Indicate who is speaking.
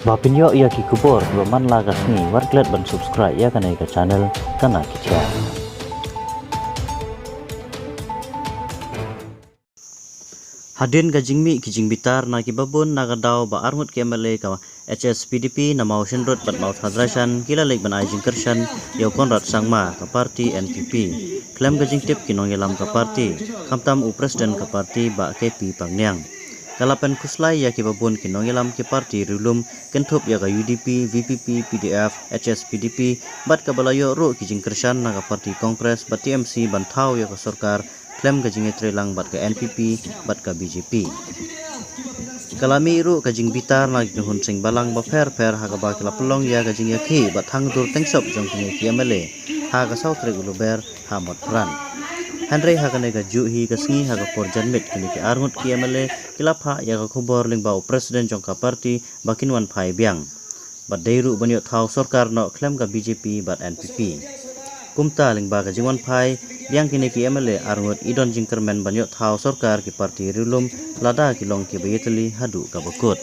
Speaker 1: Bapinyo ia ki kubor man lagas ni warklet ban subscribe ya kanai ka channel kana kicha. Hadin gajingmi kijing bitar na kibabun nagadau ba armut KMLA ka HSPDP na Mausen Road bat maut hadrasan kila lek ban ajing kershan yau konrad sangma ka parti NPP. Klaim gajing tip kinong yelam ka parti kamtam u presiden ka parti ba KP Pangniang. Kalapan kuslai ya kibabun kinong yelam ki parti rilum kentup ya ka UDP, VPP, PDF, HSPDP bat ka balayo ro kijing kershan na ka parti Kongres bat TMC bantau ya ka sorkar klaim gajing etrelang bat ka NPP bat ka BJP. Kalami ru gajing bitar na gihun sing balang ba fer ha ka ba kala pelong ya gajing ya ki bat hang dur tengsop jong kingi KMLA ha ka sautre uluber ha mot pran. Henry ha ka nega ju hi ka sngi ha ka por janmit kini ki arngut KMLA kilap ha ya ka khubor ling ba presiden jong ka parti bakin wan phai biang bat deiru banyo thau sorkar no klaim ka BJP bat NPP. Kumta ling ba gajing wan phai biang kini KMLA arngut idon jingkermen banyo thau sorkar ki parti rilum lada kilong ki bayeteli hadu ka bakut.